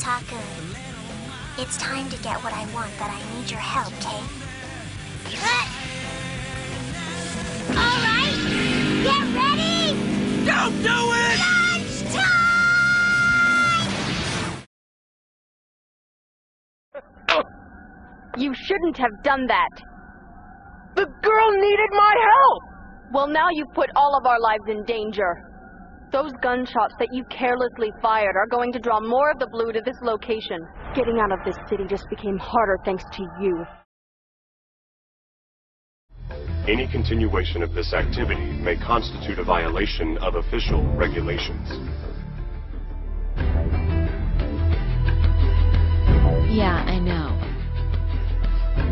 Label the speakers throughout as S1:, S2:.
S1: Otaku. It's time to get what I want, but I need your help, Kate. Alright! Get ready!
S2: Don't do it!
S1: Lunchtime!
S3: You shouldn't have done that. The girl needed my help! Well, now you've put all of our lives in danger. Those gunshots that you carelessly fired are going to draw more of the blue to this location. Getting out of this city just became harder thanks to you.
S4: Any continuation of this activity may constitute a violation of official regulations.
S5: Yeah, I know.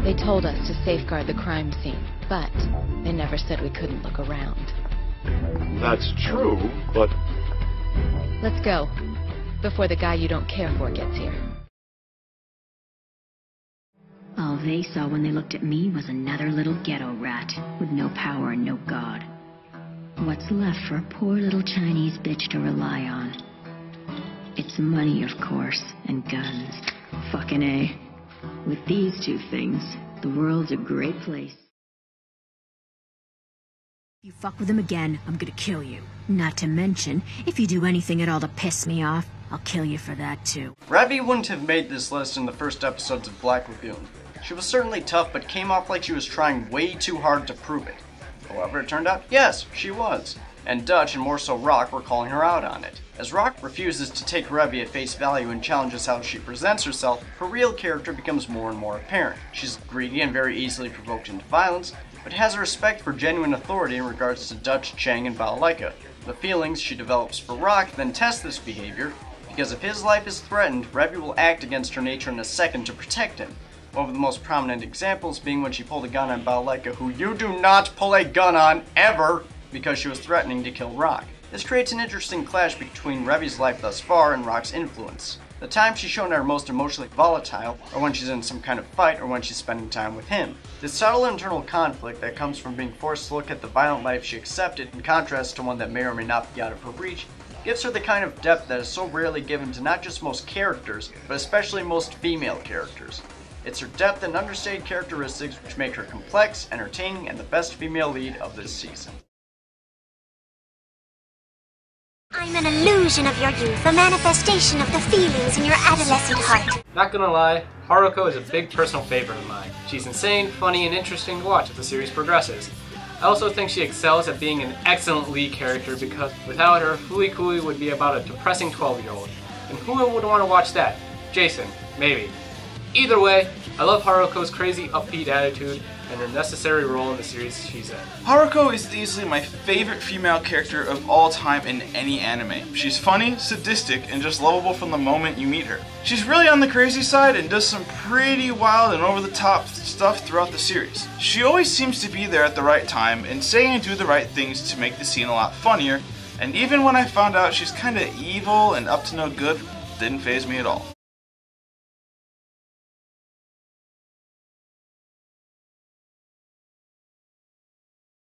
S5: They told us to safeguard the crime scene, but they never said we couldn't look around.
S4: That's true, but...
S5: Let's go, before the guy you don't care for gets here.
S6: All they saw when they looked at me was another little ghetto rat, with no power and no god. What's left for a poor little Chinese bitch to rely on? It's money, of course, and guns. Fucking A. With these two things, the world's a great place.
S7: If you fuck with him again, I'm gonna kill you. Not to mention, if you do anything at all to piss me off, I'll kill you for that too.
S8: Revy wouldn't have made this list in the first episodes of Black Lagoon. She was certainly tough, but came off like she was trying way too hard to prove it. However, it turned out, yes, she was. And Dutch, and more so Rock, were calling her out on it. As Rock refuses to take Revy at face value and challenges how she presents herself, her real character becomes more and more apparent. She's greedy and very easily provoked into violence, but has a respect for genuine authority in regards to Dutch, Chang, and Balalaika. The feelings she develops for Rock then test this behavior, because if his life is threatened, Revy will act against her nature in a second to protect him. One of the most prominent examples being when she pulled a gun on Balalaika, who you do not pull a gun on, ever, because she was threatening to kill Rock. This creates an interesting clash between Revy's life thus far and Rock's influence. The times she's shown her most emotionally volatile are when she's in some kind of fight or when she's spending time with him. This subtle internal conflict that comes from being forced to look at the violent life she accepted in contrast to one that may or may not be out of her reach gives her the kind of depth that is so rarely given to not just most characters, but especially most female characters. It's her depth and understated characteristics which make her complex, entertaining, and the best female lead of this season.
S1: I'm an illusion of your youth, a manifestation of the feelings in your adolescent heart.
S9: Not gonna lie, Haruko is a big personal favorite of mine. She's insane, funny, and interesting to watch as the series progresses. I also think she excels at being an excellent lead character because without her, Fooly Cooly would be about a depressing 12-year-old. And who would want to watch that? Jason, maybe. Either way, I love Haruko's crazy upbeat attitude and her necessary role in the series she's in.
S2: Haruko is easily my favorite female character of all time in any anime. She's funny, sadistic, and just lovable from the moment you meet her. She's really on the crazy side and does some pretty wild and over-the-top stuff throughout the series. She always seems to be there at the right time and say and do the right things to make the scene a lot funnier, and even when I found out she's kinda evil and up to no good, didn't faze me at all.